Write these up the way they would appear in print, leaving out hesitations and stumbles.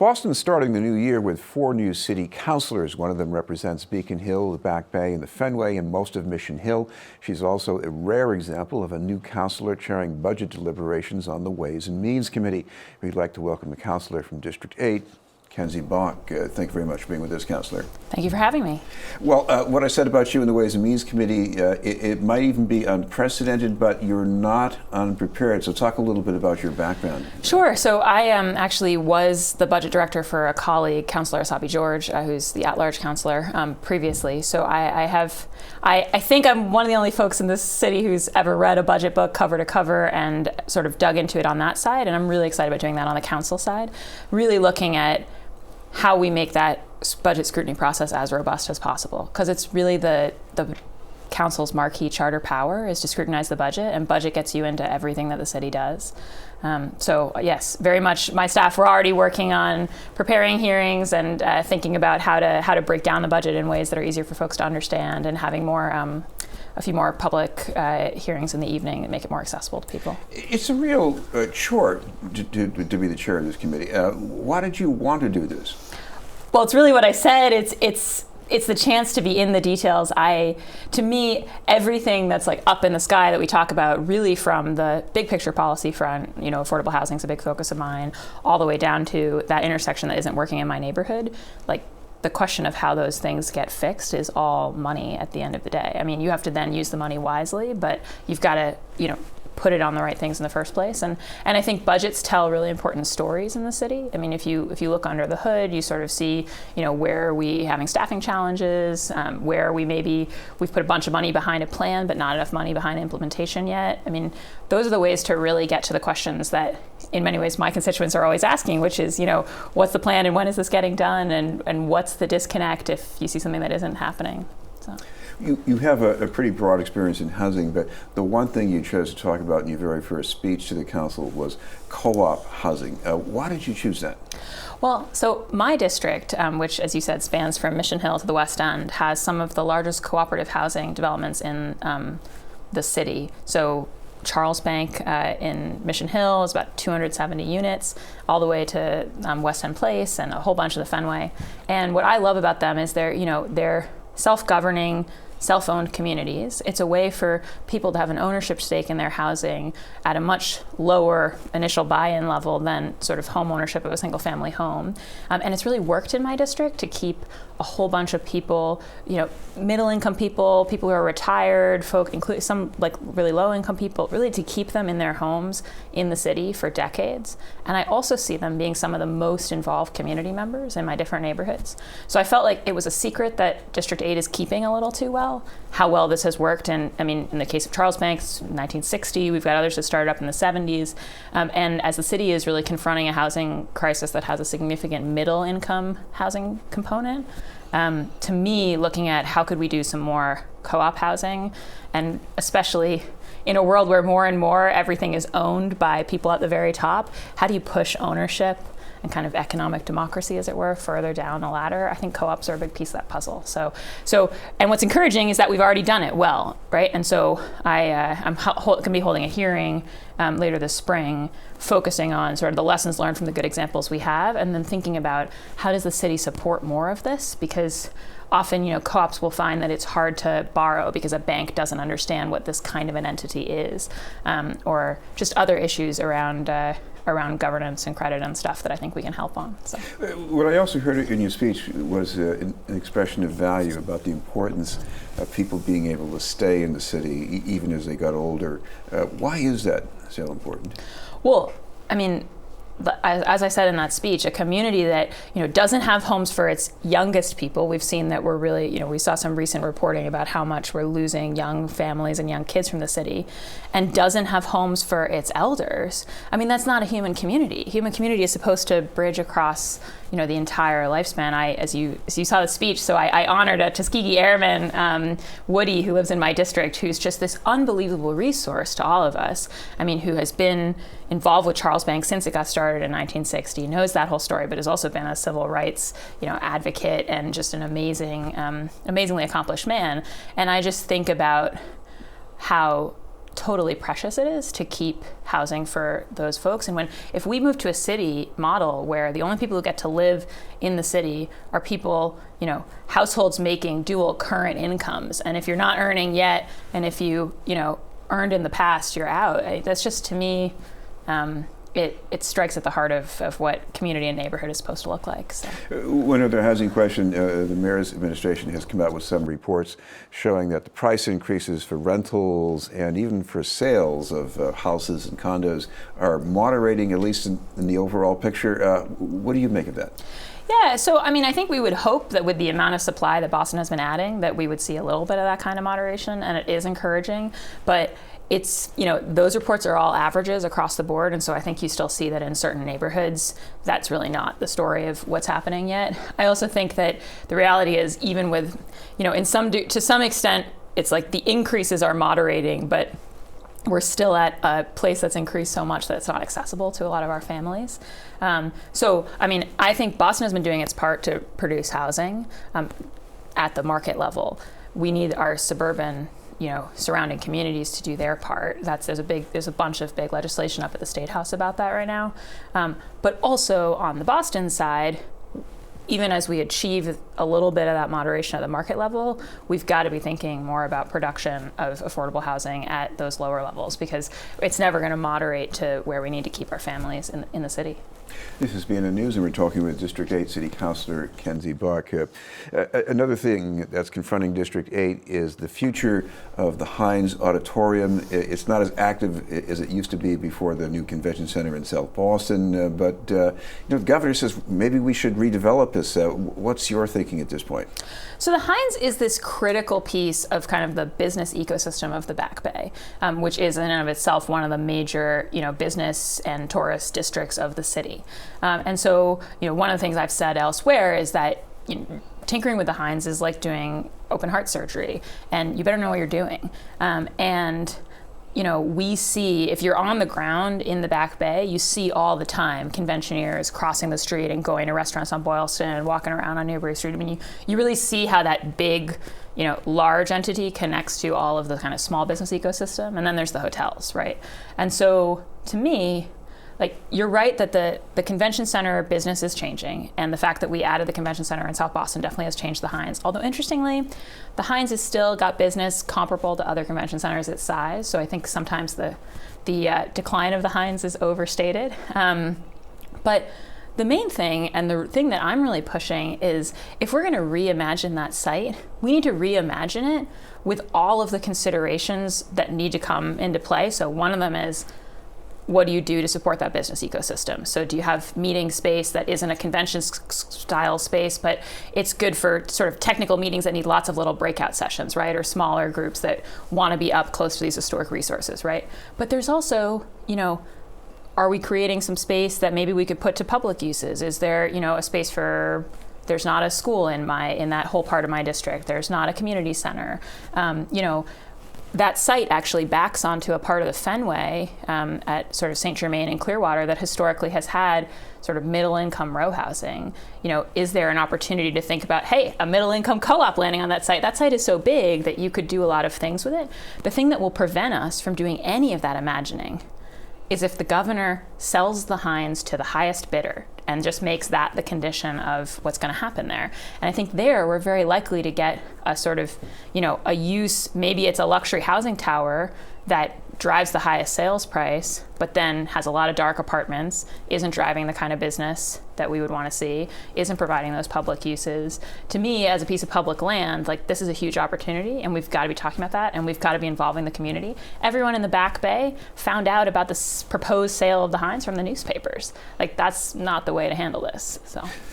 Boston's starting the new year with 4 new city councilors. One of them represents Beacon Hill, the Back Bay, and the Fenway, and most of Mission Hill. She's also a rare example of a new councilor chairing budget deliberations on the Ways and Means Committee. We'd like to welcome the councilor from District 8, Kenzie Bok. Thank you very much for being with us, Councillor. Thank you for having me. Well, what I said about you in the Ways and Means Committee, it might even be unprecedented, but you're not unprepared. So talk a little bit about your background. Sure. So I actually was the budget director for a colleague, Councillor Asabi George, who's the at-large councillor previously. So I think I'm one of the only folks in this city who's ever read a budget book cover to cover and sort of dug into it on that side. And I'm really excited about doing that on the council side, really looking at how we make that budget scrutiny process as robust as possible, because it's really the council's marquee charter power is to scrutinize the budget, and budget gets you into everything that the city does. So yes, very much my staff were already working on preparing hearings and thinking about how to break down the budget in ways that are easier for folks to understand, and having a few more public hearings in the evening and make it more accessible to people. It's a real chore to be the chair of this committee. Why did you want to do this? Well, it's really what I said. It's the chance to be in the details. To me, everything that's like up in the sky that we talk about, really from the big picture policy front, affordable housing is a big focus of mine, all the way down to that intersection that isn't working in my neighborhood. Like, the question of how those things get fixed is all money at the end of the day. I mean, you have to then use the money wisely, but you've got to, put it on the right things in the first place. And I think budgets tell really important stories in the city. I mean, if you look under the hood, you sort of see, where are we having staffing challenges, where we've put a bunch of money behind a plan, but not enough money behind implementation yet. I mean, those are the ways to really get to the questions that, in many ways, my constituents are always asking, which is, what's the plan and when is this getting done, and what's the disconnect if you see something that isn't happening. So. You have a pretty broad experience in housing, but the one thing you chose to talk about in your very first speech to the council was co-op housing. Why did you choose that? Well, so my district, which, as you said, spans from Mission Hill to the West End, has some of the largest cooperative housing developments in the city. So Charles Bank in Mission Hill is about 270 units, all the way to West End Place and a whole bunch of the Fenway. And what I love about them is they're self-governing, self-owned communities. It's a way for people to have an ownership stake in their housing at a much lower initial buy-in level than sort of home ownership of a single-family home. And it's really worked in my district to keep a whole bunch of people, middle-income people who are retired, including some like really low-income people, really to keep them in their homes in the city for decades. And I also see them being some of the most involved community members in my different neighborhoods. So I felt like it was a secret that District 8 is keeping a little too well, how well this has worked. And I mean, in the case of Charles Bank, 1960, we've got others that started up in the 70s. And as the city is really confronting a housing crisis that has a significant middle-income housing component, to me, looking at how could we do some more co-op housing, and especially in a world where more and more everything is owned by people at the very top, how do you push ownership and kind of economic democracy, as it were, further down the ladder? I think co-ops are a big piece of that puzzle. So, and what's encouraging is that we've already done it well, right? And so I'm going to be holding a hearing later this spring, focusing on sort of the lessons learned from the good examples we have, and then thinking about how does the city support more of this? Because often, co-ops will find that it's hard to borrow because a bank doesn't understand what this kind of an entity is, or just other issues around governance and credit and stuff that I think we can help on. So. What I also heard in your speech was an expression of value about the importance of people being able to stay in the city even as they got older. Why is that so important? Well, I mean, as I said in that speech, a community that doesn't have homes for its youngest people. We've seen that we're really, we saw some recent reporting about how much we're losing young families and young kids from the city, and doesn't have homes for its elders. I mean, that's not a human community. Human community is supposed to bridge across the entire lifespan. As you saw the speech, so I honored a Tuskegee Airman, Woody, who lives in my district, who's just this unbelievable resource to all of us. I mean, who has been involved with Charles Bank since it got started in 1960, knows that whole story, but has also been a civil rights, advocate and just an amazingly accomplished man. And I just think about how totally precious it is to keep housing for those folks. And if we move to a city model where the only people who get to live in the city are people, households making dual current incomes, and if you're not earning yet, and if you earned in the past, you're out. That's just, to me, it strikes at the heart of what community and neighborhood is supposed to look like. So. One other housing question, the mayor's administration has come out with some reports showing that the price increases for rentals and even for sales of houses and condos are moderating, at least in the overall picture. What do you make of that? Yeah, so I think we would hope that with the amount of supply that Boston has been adding, that we would see a little bit of that kind of moderation, and it is encouraging. But it's, those reports are all averages across the board, and so I think you still see that in certain neighborhoods, that's really not the story of what's happening yet. I also think that the reality is, even with, to some extent, it's like the increases are moderating, but we're still at a place that's increased so much that it's not accessible to a lot of our families. I think Boston has been doing its part to produce housing at the market level. We need our suburban, surrounding communities to do their part. There's a bunch of big legislation up at the State House about that right now. But also on the Boston side, even as we achieve a little bit of that moderation at the market level, we've got to be thinking more about production of affordable housing at those lower levels, because it's never going to moderate to where we need to keep our families in the city. This is BNN News, and we're talking with District 8 City Councilor Kenzie Bok. Another thing that's confronting District 8 is the future of the Hynes Auditorium. It's not as active as it used to be before the new convention center in South Boston, but the governor says maybe we should redevelop this. What's your thinking at this point? So the Hynes is this critical piece of kind of the business ecosystem of the Back Bay, which is in and of itself one of the major, business and tourist districts of the city. And so, one of the things I've said elsewhere is that tinkering with the Hynes is like doing open heart surgery, and you better know what you're doing. We see, if you're on the ground in the Back Bay, you see all the time conventioneers crossing the street and going to restaurants on Boylston and walking around on Newbury Street. You really see how that big, large entity connects to all of the kind of small business ecosystem. And then there's the hotels, right? And so to me, you're right that the convention center business is changing, and the fact that we added the convention center in South Boston definitely has changed the Hynes. Although interestingly, the Hynes has still got business comparable to other convention centers its size. So I think sometimes the decline of the Hynes is overstated. But the main thing, and the thing that I'm really pushing, is if we're going to reimagine that site, we need to reimagine it with all of the considerations that need to come into play. So one of them is, what do you do to support that business ecosystem? So do you have meeting space that isn't a convention style space, but it's good for sort of technical meetings that need lots of little breakout sessions, right? Or smaller groups that want to be up close to these historic resources, right? But there's also, are we creating some space that maybe we could put to public uses? Is there, a space for, there's not a school in that whole part of my district. There's not a community center. That site actually backs onto a part of the Fenway at sort of St. Germain and Clearwater that historically has had sort of middle-income row housing. Is there an opportunity to think about, hey, a middle-income co-op landing on that site? That site is so big that you could do a lot of things with it. The thing that will prevent us from doing any of that imagining is if the governor sells the Hynes to the highest bidder and just makes that the condition of what's going to happen there. And I think there we're very likely to get a sort of, a use, maybe it's a luxury housing tower that drives the highest sales price, but then has a lot of dark apartments, isn't driving the kind of business that we would want to see, isn't providing those public uses. To me, as a piece of public land, this is a huge opportunity, and we've got to be talking about that, and we've got to be involving the community. Everyone in the Back Bay found out about this proposed sale of the Hynes from the newspapers. That's not the way to handle this.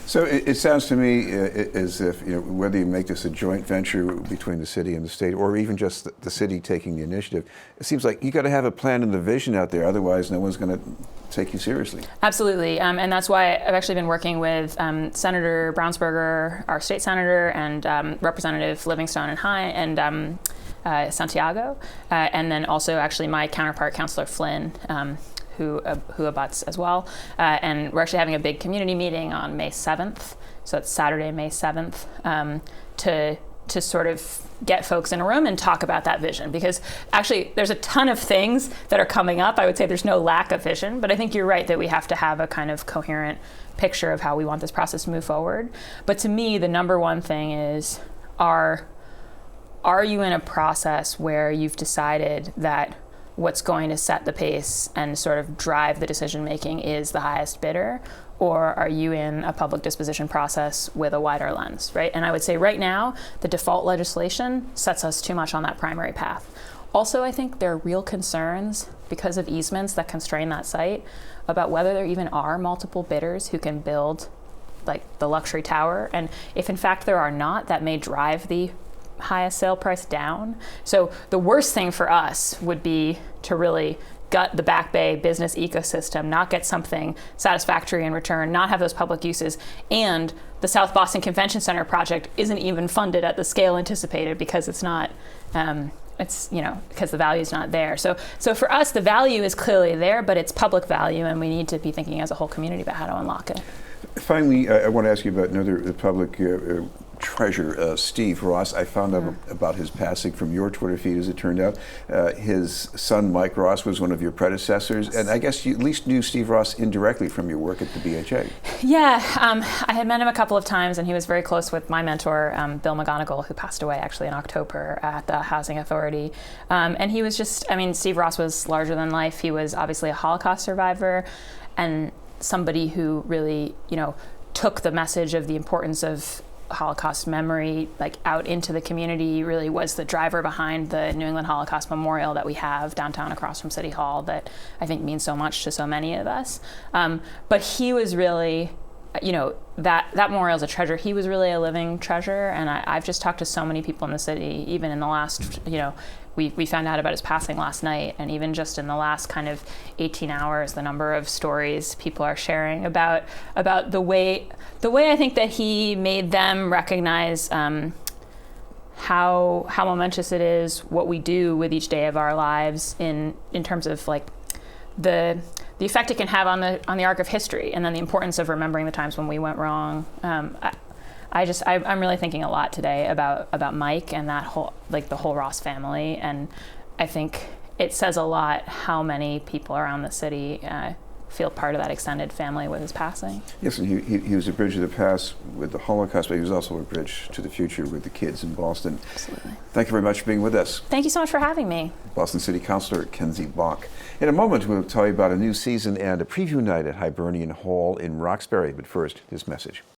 So it sounds to me as if, whether you make this a joint venture between the city and the state, or even just the city taking the initiative, it seems like you got to have a plan and a vision out there. Otherwise, no one's going to take you seriously. Absolutely. And that's why I've actually been working with Senator Brownsberger, our state senator, and Representative Livingstone and Santiago, and then also actually my counterpart, Councilor Flynn, who abuts as well. And we're actually having a big community meeting on May 7th. So it's Saturday, May 7th, to to sort of get folks in a room and talk about that vision, because actually there's a ton of things that are coming up. I would say there's no lack of vision, but I think you're right that we have to have a kind of coherent picture of how we want this process to move forward. But to me, the number one thing is, are you in a process where you've decided that what's going to set the pace and sort of drive the decision making is the highest bidder? Or are you in a public disposition process with a wider lens, right? And I would say right now, the default legislation sets us too much on that primary path. Also, I think there are real concerns because of easements that constrain that site about whether there even are multiple bidders who can build like the luxury tower. And if in fact there are not, that may drive the highest sale price down. So the worst thing for us would be to really gut the Back Bay business ecosystem, not get something satisfactory in return, not have those public uses, and the South Boston Convention Center project isn't even funded at the scale anticipated because it's not, because the value is not there. So for us, the value is clearly there, but it's public value, and we need to be thinking as a whole community about how to unlock it. Finally, I want to ask you about another public treasure, Steve Ross. I found out about his passing from your Twitter feed, as it turned out. His son, Mike Ross, was one of your predecessors, and I guess you at least knew Steve Ross indirectly from your work at the BHA. Yeah, I had met him a couple of times, and he was very close with my mentor, Bill McGonigal, who passed away actually in October at the Housing Authority. And he was Steve Ross was larger than life. He was obviously a Holocaust survivor and somebody who really, took the message of the importance of Holocaust memory out into the community. Really was the driver behind the New England Holocaust Memorial that we have downtown across from City Hall that I think means so much to so many of us. But he was really, that memorial is a treasure. He was really a living treasure, and I've just talked to so many people in the city, even in the last, we found out about his passing last night, and even just in the last kind of 18 hours, the number of stories people are sharing about the way I think that he made them recognize how momentous it is what we do with each day of our lives in terms of the effect it can have on the arc of history, and then the importance of remembering the times when we went wrong. I'm really thinking a lot today about Mike and that whole the whole Ross family, and I think it says a lot how many people around the city feel part of that extended family with his passing. Yes, and he was a bridge of the past with the Holocaust, but he was also a bridge to the future with the kids in Boston. Absolutely. Thank you very much for being with us. Thank you so much for having me. Boston City Councilor Kenzie Bok. In a moment, we'll tell you about a new season and a preview night at Hibernian Hall in Roxbury. But first, this message.